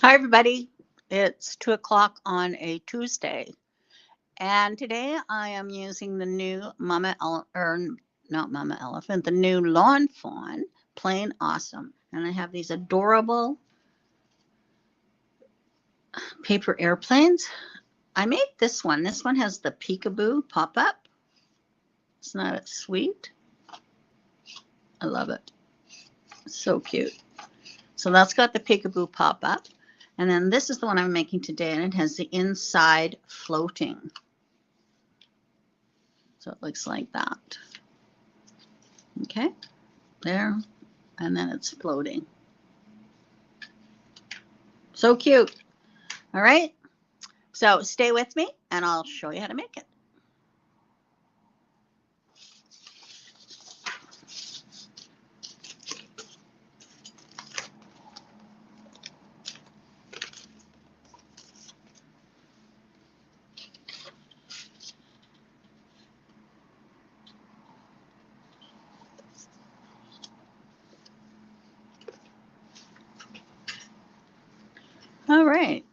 Hi, everybody. It's 2 o'clock on a Tuesday. And today I am using the new not Mama Elephant, the new Lawn Fawn, plain awesome. And I have these adorable paper airplanes. I made this one. This one has the peekaboo pop up. It's not it sweet? I love it. It's so cute. So that's got the peekaboo pop up. And then this is the one I'm making today, and it has the inside floating. So it looks like that. Okay, there, and then it's floating. So cute. All right, so stay with me and I'll show you how to make it. All right.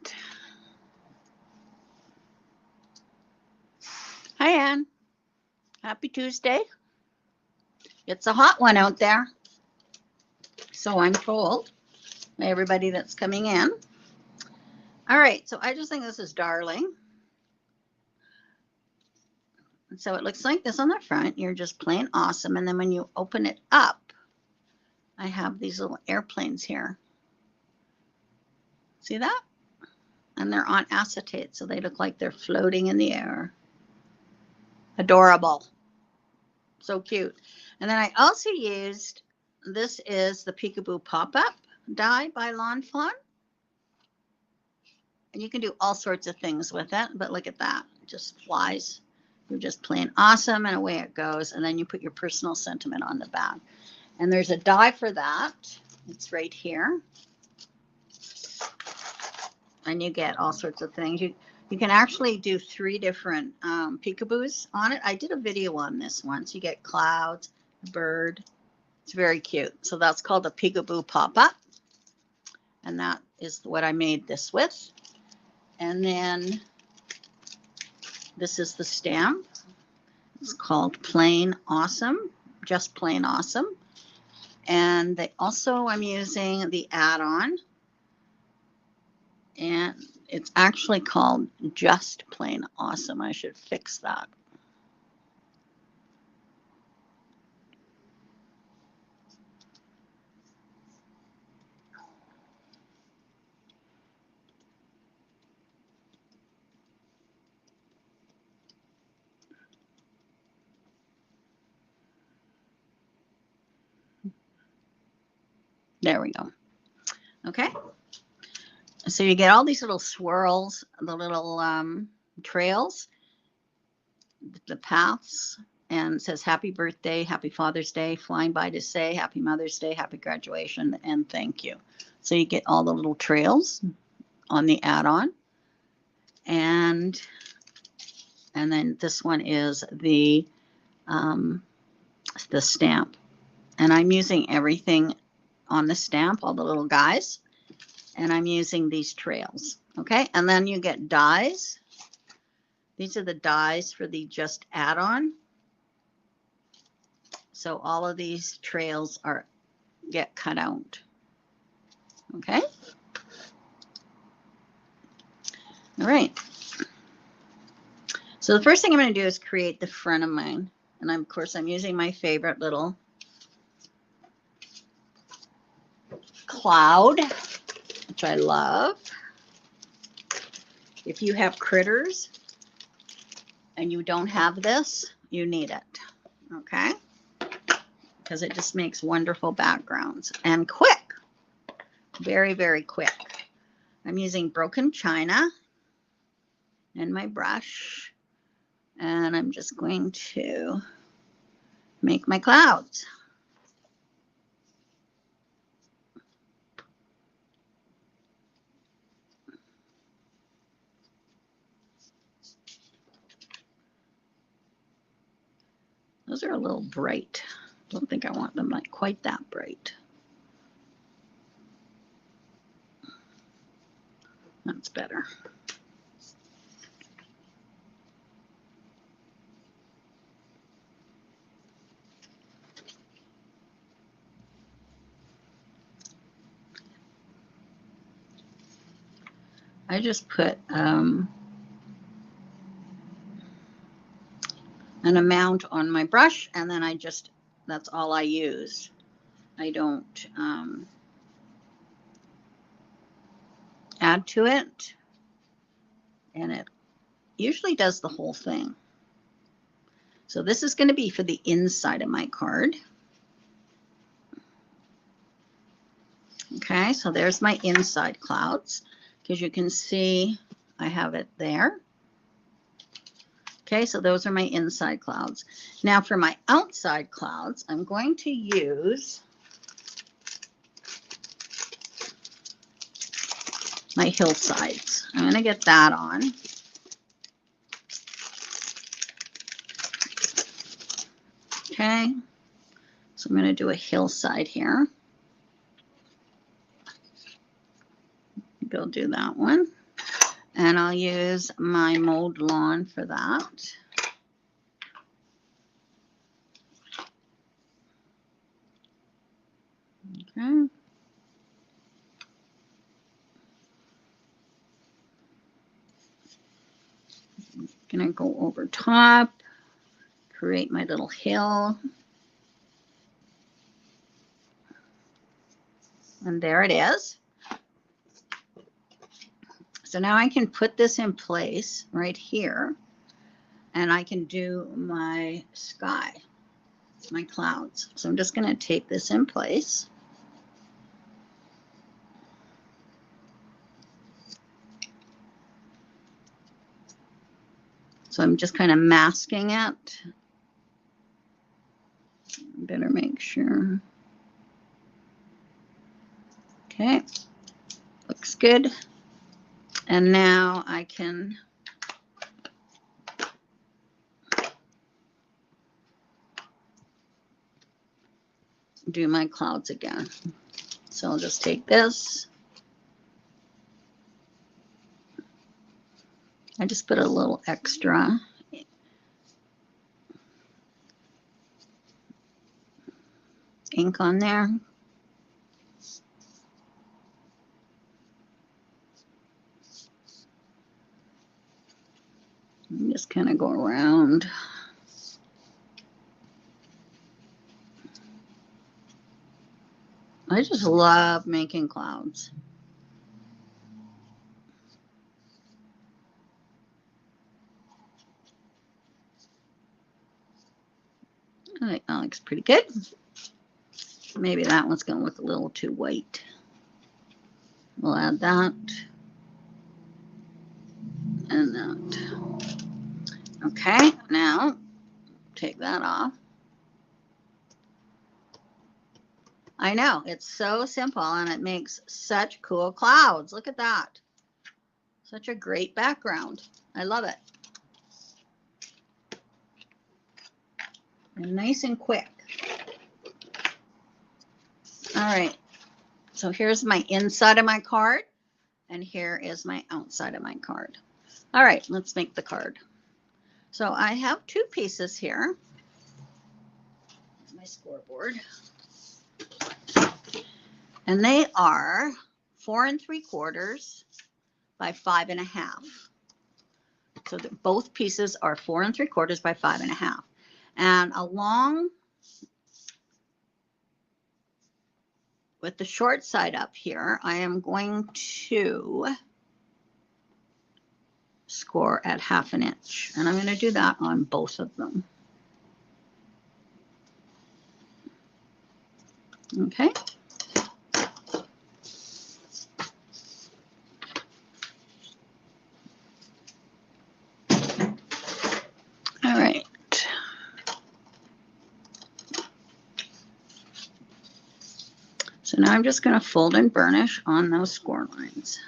Hi, Ann. Happy Tuesday. It's a hot one out there. So I'm told by everybody that's coming in. All right, so I just think this is darling. And so it looks like this on the front. You're just plain awesome. And then when you open it up, I have these little airplanes here. See that? And they're on acetate, so they look like they're floating in the air. Adorable. So cute. And then I also used, this is the Peekaboo Pop-Up die by Lawn Fawn. And you can do all sorts of things with it, but look at that. It just flies. You're just plain awesome, and away it goes. And then you put your personal sentiment on the back. And there's a die for that. It's right here. And you get all sorts of things. You can actually do 3 different peekaboos on it. I did a video on this once. You get clouds, a bird. It's very cute. So that's called a peekaboo pop-up. And that is what I made this with. And then this is the stamp. It's called Plain Awesome, just plain awesome. And they also, I'm using the add-on. And it's actually called Just Plain Awesome. I should fix that. There we go. Okay. So you get all these little swirls, the little trails, the paths, and it says happy birthday, happy Father's Day, flying by to say, happy Mother's Day, happy graduation, and thank you. So you get all the little trails on the add-on. And then this one is the stamp. And I'm using everything on the stamp, all the little guys. And I'm using these trails. Okay, and then you get dies. These are the dies for the just add-on. So all of these trails get cut out. Okay. All right. So the first thing I'm going to do is create the front of mine. And of course, I'm using my favorite little cloud, which I love. If you have critters and you don't have this, you need it. Okay. Because it just makes wonderful backgrounds and quick. Very, very quick. I'm using broken china and my brush. And I'm just going to make my clouds. Those are a little bright. Don't think I want them like quite that bright. That's better. I just put an amount on my brush, and then that's all I use. I don't add to it, and it usually does the whole thing. So this is going to be for the inside of my card. Okay, so there's my inside clouds, because you can see I have it there. Okay, so those are my inside clouds. Now for my outside clouds, I'm going to use my hillsides. I'm going to get that on. Okay, so I'm going to do a hillside here. Go do that one. And I'll use my mowed lawn for that. Okay. Gonna go over top, create my little hill. And there it is. So now I can put this in place right here, and I can do my sky, my clouds. So I'm just going to tape this in place. So I'm just kind of masking it. Better make sure. Okay, looks good. And now I can do my clouds again. So I'll just take this. I just put a little extra ink on there. And just kind of go around. I just love making clouds. I think that looks pretty good. Maybe that one's going to look a little too white. We'll add that and that. Okay, now take that off. I know, it's so simple and it makes such cool clouds. Look at that. Such a great background. I love it. And nice and quick. All right, so here's my inside of my card, and here is my outside of my card. All right, let's make the card. So I have two pieces here. My scoreboard. And they are 4 3/4 by 5 1/2. So both pieces are 4 3/4 by 5 1/2. And along with the short side up here, I am going to score at 1/2 inch. And I'm going to do that on both of them. Okay. All right. So now I'm just going to fold and burnish on those score lines.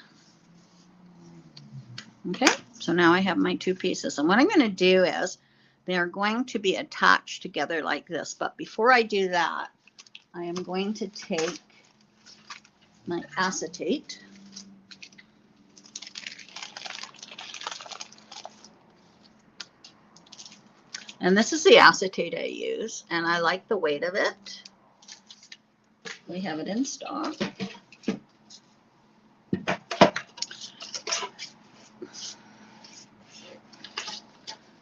Okay, so now I have my two pieces. And what I'm going to do is they are going to be attached together like this. But before I do that, I am going to take my acetate And this is the acetate I use, and I like the weight of it. We have it in stock.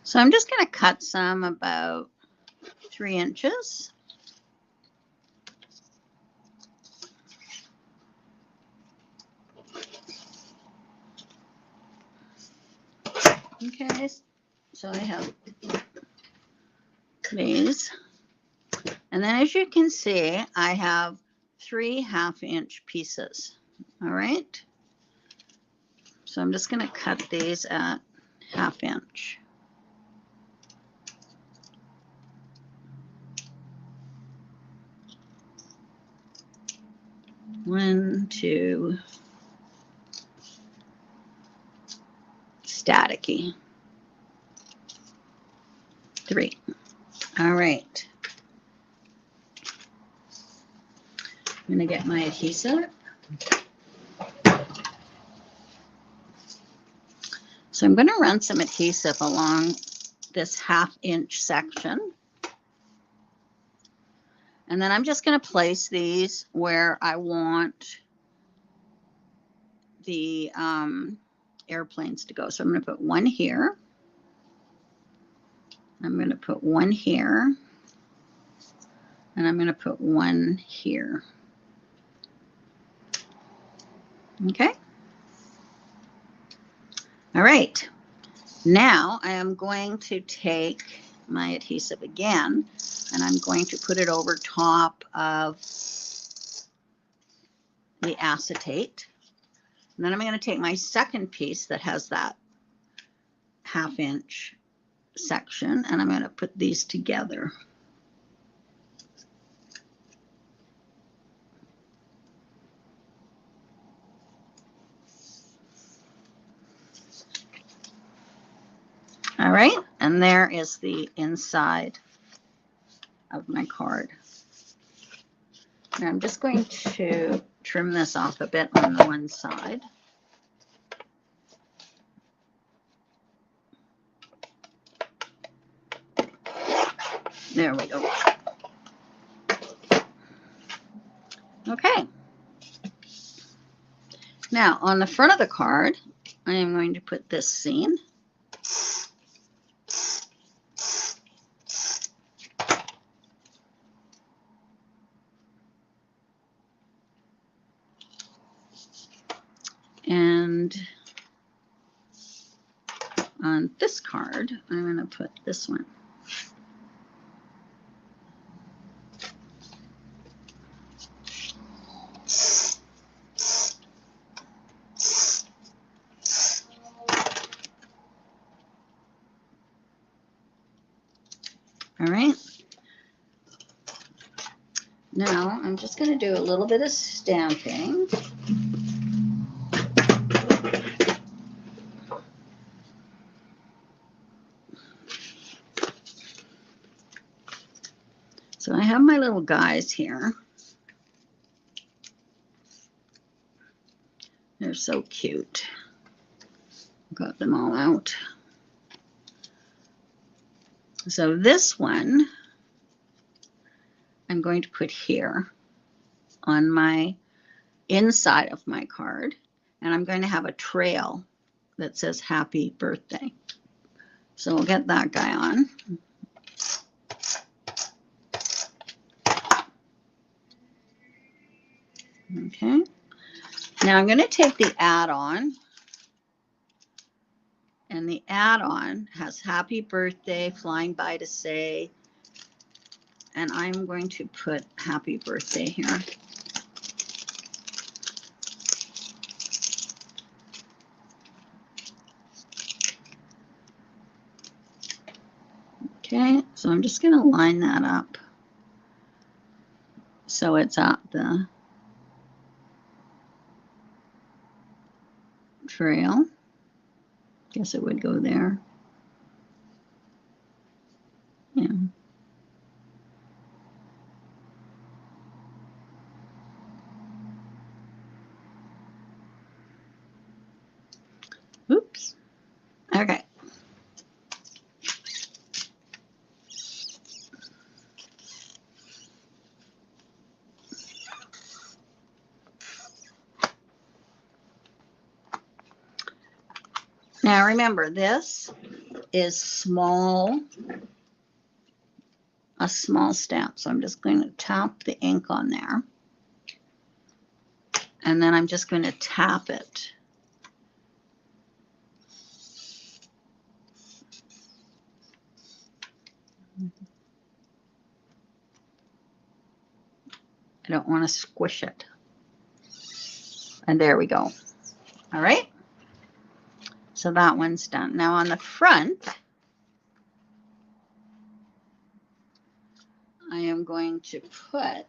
So I'm just going to cut some about 3 inches. Okay, so I have these. And then as you can see, I have 3 half-inch pieces. All right. So I'm just going to cut these at 1/2 inch. One, two, staticky. 3. All right. I'm going to get my adhesive. So I'm going to run some adhesive along this 1/2 inch section. And then I'm just going to place these where I want the airplanes to go. So I'm going to put one here. I'm going to put one here. And I'm going to put one here. Okay. All right. Now I am going to take my adhesive again, and I'm going to put it over top of the acetate. And then I'm going to take my second piece that has that 1/2 inch section, and I'm going to put these together. All right, and there is the inside of my card. Now I'm just going to trim this off a bit on the one side. There we go. Okay. Now on the front of the card, I am going to put this scene. And on this card, I'm going to put this one. All right. Now I'm just going to do a little bit of stamping. So I have my little guys here. They're so cute. Got them all out. So this one I'm going to put here on my inside of my card, and I'm going to have a trail that says happy birthday. So we'll get that guy on. Okay. Now I'm going to take the add-on, and the add-on has happy birthday, flying by to say, and I'm going to put happy birthday here. Okay, so I'm just going to line that up so it's at the trail. Guess it would go there. Yeah. Oops. Okay. Now remember, this is small, a small stamp. So I'm just going to tap the ink on there. And then I'm just going to tap it. I don't want to squish it. And there we go. All right. So that one's done. Now on the front, I am going to put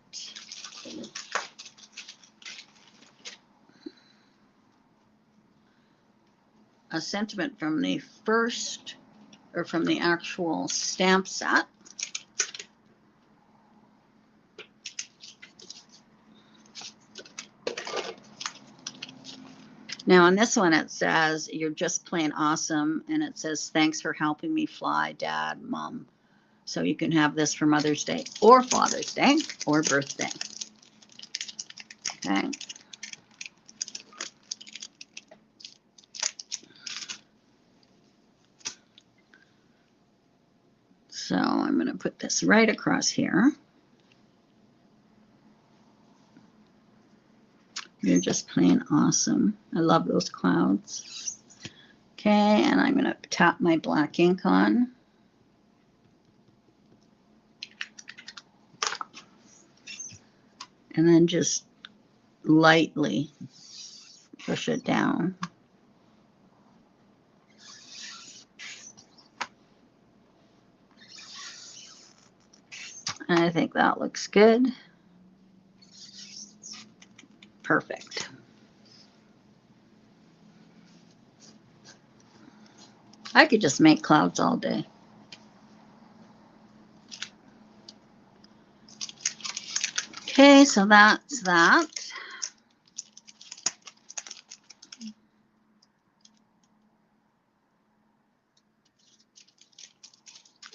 a sentiment from the first, or from the actual stamp set. Now on this one, it says, "You're just plain awesome." And it says, "Thanks for helping me fly, Dad, Mom." So you can have this for Mother's Day or Father's Day or birthday. Okay. So I'm going to put this right across here. You're just plain awesome. I love those clouds. Okay, and I'm going to tap my black ink on. And then just lightly push it down. And I think that looks good. Perfect. I could just make clouds all day. Okay, so that's that.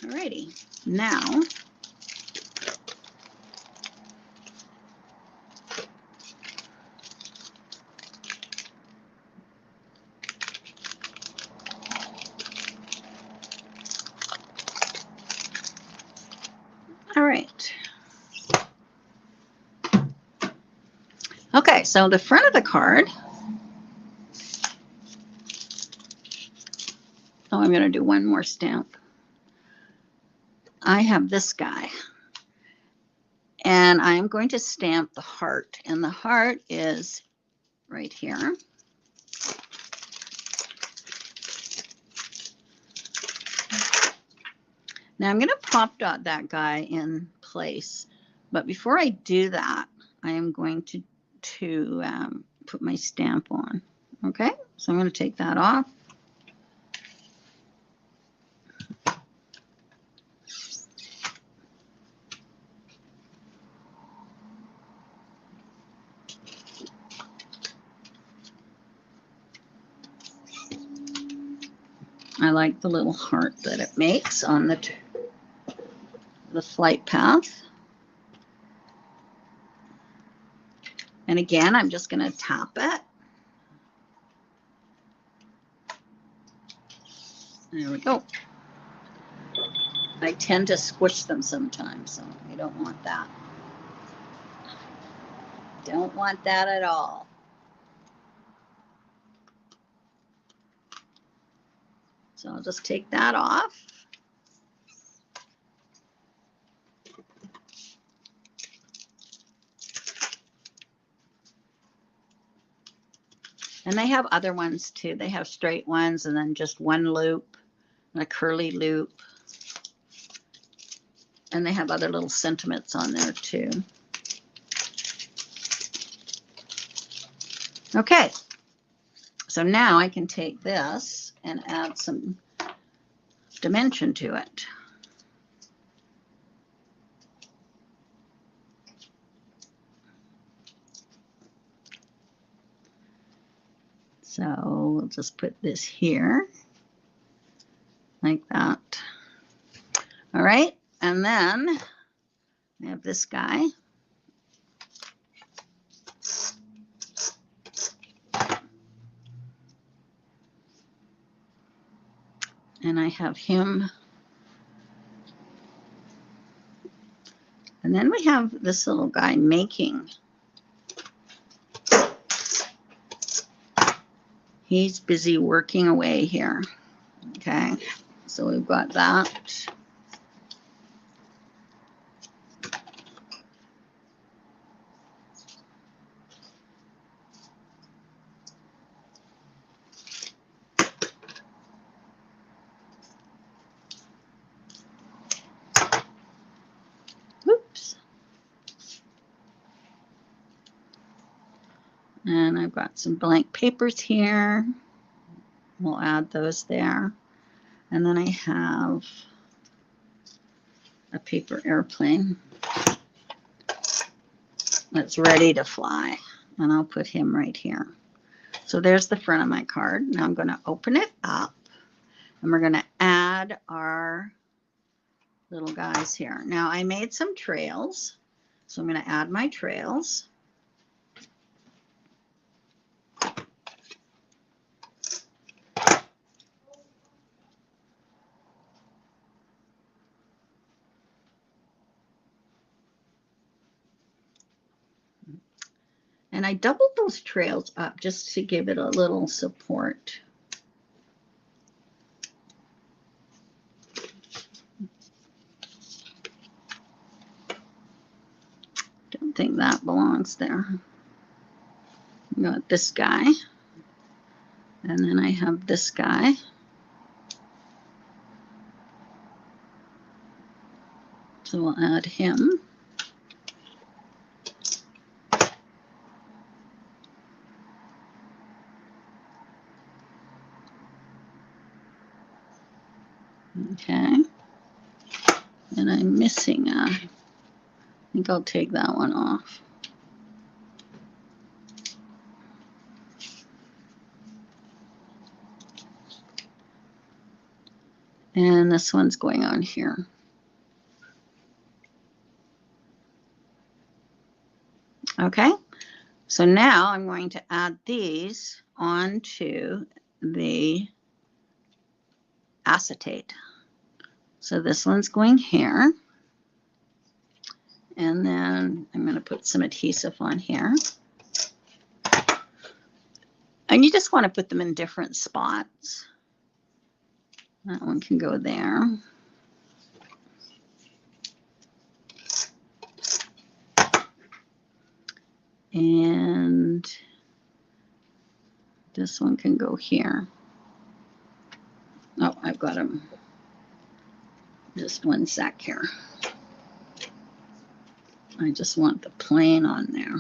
Alrighty, now all right. Okay, so the front of the card. Oh, I'm going to do one more stamp. I have this guy. And I'm going to stamp the heart. And the heart is right here. Now I'm going to pop dot that guy in place. But before I do that, I am going to put my stamp on. Okay, so I'm going to take that off. I like the little heart that it makes on the flight path. And again, I'm just going to tap it. There we go. I tend to squish them sometimes, so I don't want that. Don't want that at all. So I'll just take that off. And they have other ones too. They have straight ones and then just one loop and a curly loop. And they have other little sentiments on there too. Okay, so now I can take this and add some dimension to it. So we'll just put this here like that. All right, and then I have this guy. And I have him. And then we have this little guy making. He's busy working away here. Okay, so we've got that. Oops. And I've got some blank papers here. We'll add those there. And then I have a paper airplane that's ready to fly. And I'll put him right here. So there's the front of my card. Now I'm going to open it up. And we're going to add our little guys here. Now I made some trails. So I'm going to add my trails. And I doubled those trails up just to give it a little support. Don't think that belongs there. I got this guy. And then I have this guy. So we'll add him. Okay. And I'm missing I think I'll take that one off. And this one's going on here. Okay, so now I'm going to add these onto the acetate. So this one's going here. And then I'm going to put some adhesive on here. And you just want to put them in different spots. That one can go there. And this one can go here. Oh, I've got them. Just one sec here. I just want the plane on there.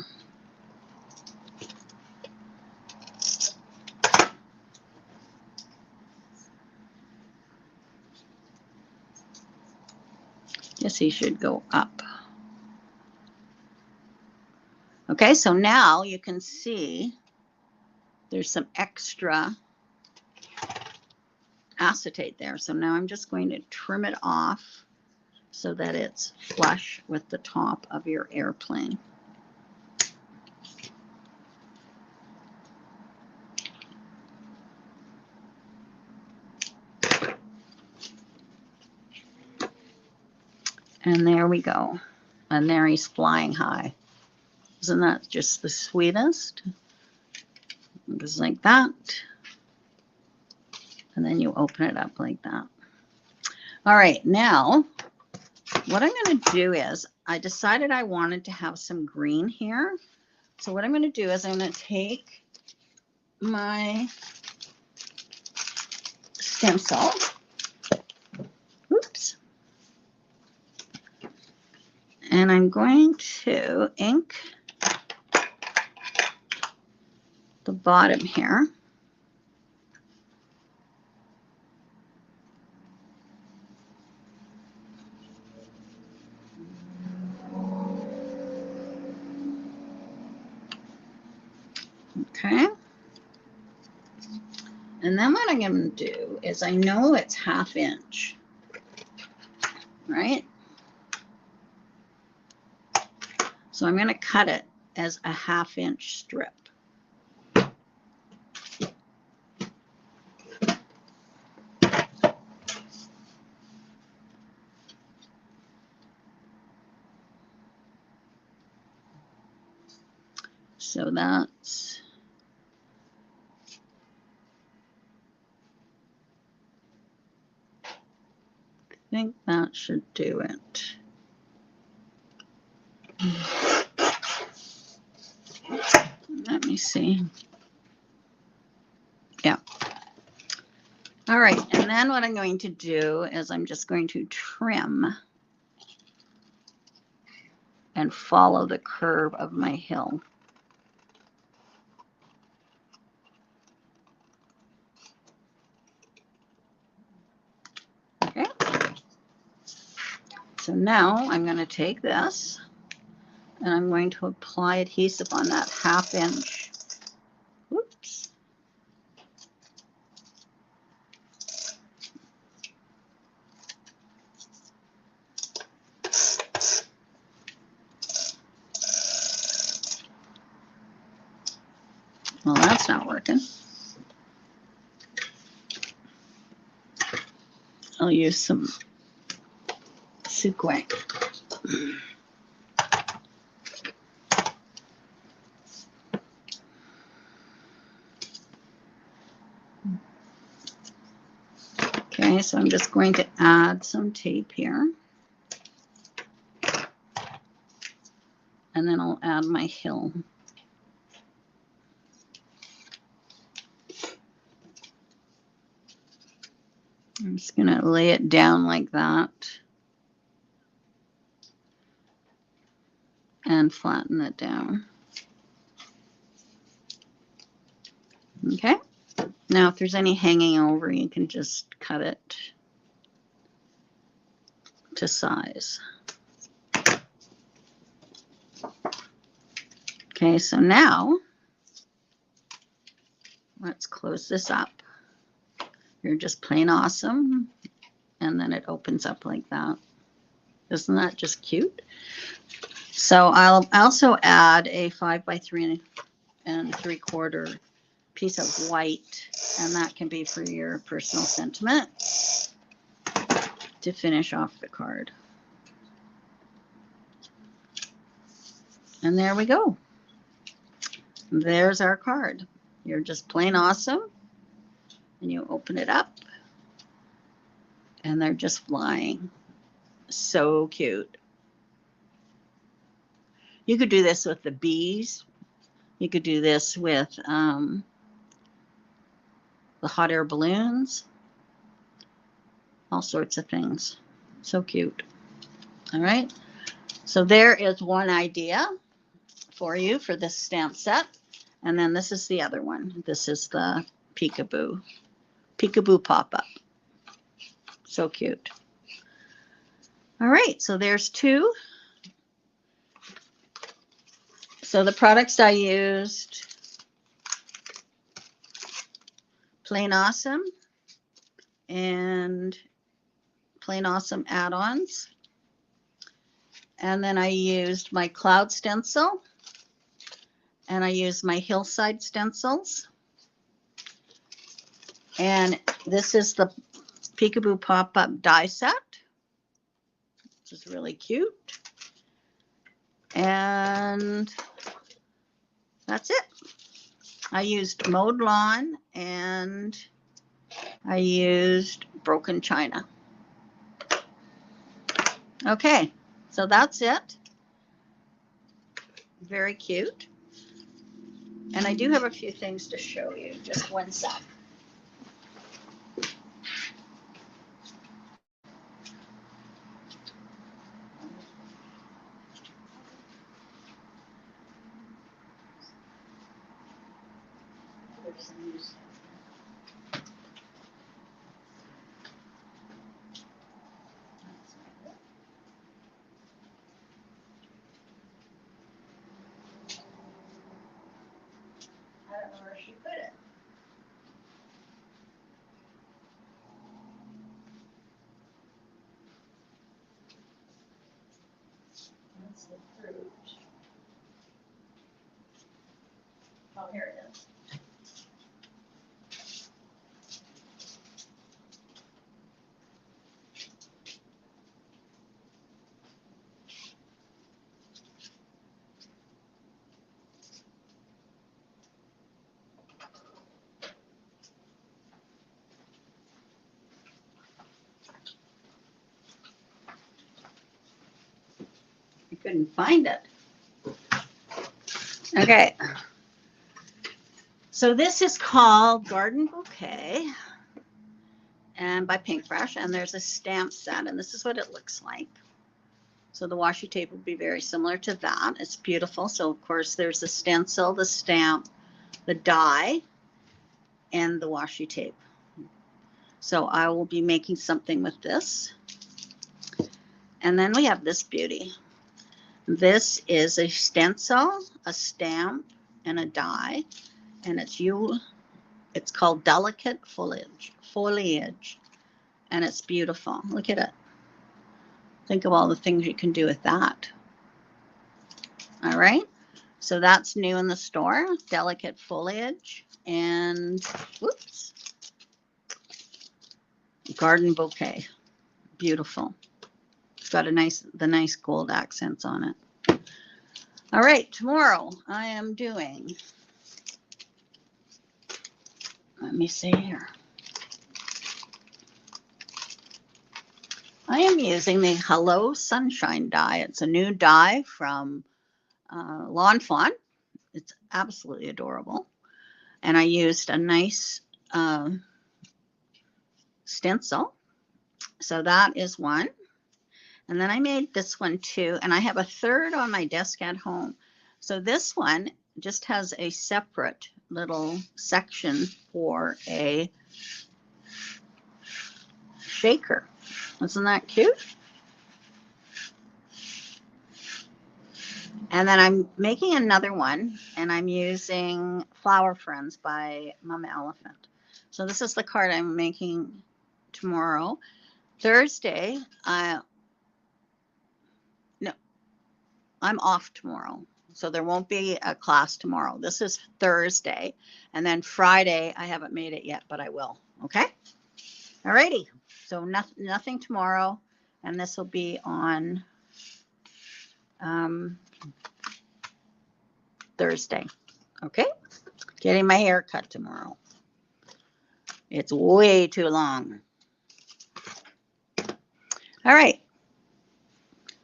Guess he should go up. Okay, so now you can see there's some extra acetate there. So now I'm just going to trim it off so that it's flush with the top of your airplane. And there we go. And there he's flying high. Isn't that just the sweetest? Just like that. And then you open it up like that. All right, now what I'm going to do is I decided I wanted to have some green here. So what I'm going to do is I'm going to take my stencil. Oops. And I'm going to ink the bottom here. Okay. And then what I'm going to do is I know it's 1/2 inch, right? So I'm going to cut it as a 1/2 inch strip. So that's, I think that should do it. Let me see. Yeah. All right, and then what I'm going to do is I'm just going to trim and follow the curve of my hill. Okay. So now I'm going to take this and I'm going to apply adhesive on that 1/2 inch. Whoops. Well, that's not working. I'll use some Sukwe. Okay, so I'm just going to add some tape here. And then I'll add my hill. I'm just going to lay it down like that and flatten it down. Okay. Now, if there's any hanging over, you can just cut it to size. Okay, so now let's close this up. You're just plain awesome. And then it opens up like that. Isn't that just cute? So I'll also add a 5 by 3 3/4 piece of white, and that can be for your personal sentiment to finish off the card. And there we go. There's our card. You're just plain awesome. And you open it up and they're just flying. So cute. You could do this with the bees. You could do this with the hot air balloons. All sorts of things. So cute. All right. So there is one idea for you for this stamp set. And then this is the other one. This is the peekaboo. Peekaboo pop-up. So cute. All right, so there's 2. So the products I used, Plain Awesome and Plain Awesome add-ons. And then I used my cloud stencil and I used my hillside stencils. And this is the Peekaboo pop-up die set, which is really cute. And that's it. I used Mowed Lawn and I used Broken China. Okay, so that's it. Very cute. And I do have a few things to show you. Just one sec. I don't know where she put it. That's the fruit. Oh, here it is. Couldn't find it. Okay. So this is called Garden Bouquet and by Paintbrush, and there's a stamp set, and this is what it looks like. So the washi tape would be very similar to that. It's beautiful. So of course there's the stencil, the stamp, the die, and the washi tape. So I will be making something with this. And then we have this beauty. This is a stencil, a stamp, and a die, and it's called Delicate Foliage, and it's beautiful. Look at it. Think of all the things you can do with that. All right, so that's new in the store, Delicate Foliage, and whoops, Garden Bouquet, beautiful. It's got the nice gold accents on it. All right, tomorrow I am doing, let me see here. I am using the Hello Sunshine die. It's a new die from Fawn. It's absolutely adorable. And I used a nice stencil. So that is one. And then I made this one too. And I have a third on my desk at home. So this one just has a separate little section for a shaker. Isn't that cute? And then I'm making another one, and I'm using Flower Friends by Mama Elephant. So this is the card I'm making tomorrow. Thursday, no, I'm off tomorrow. So there won't be a class tomorrow. This is Thursday. And then Friday, I haven't made it yet, but I will. Okay? All righty. So nothing tomorrow. And this will be on Thursday. Okay? Getting my hair cut tomorrow. It's way too long. All right.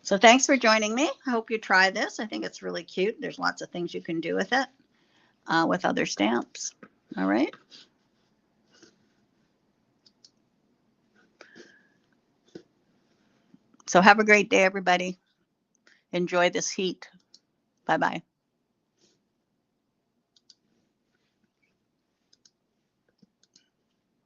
So thanks for joining me. I hope you try this. I think it's really cute. There's lots of things you can do with it, with other stamps. All right. So have a great day, everybody. Enjoy this heat. Bye-bye.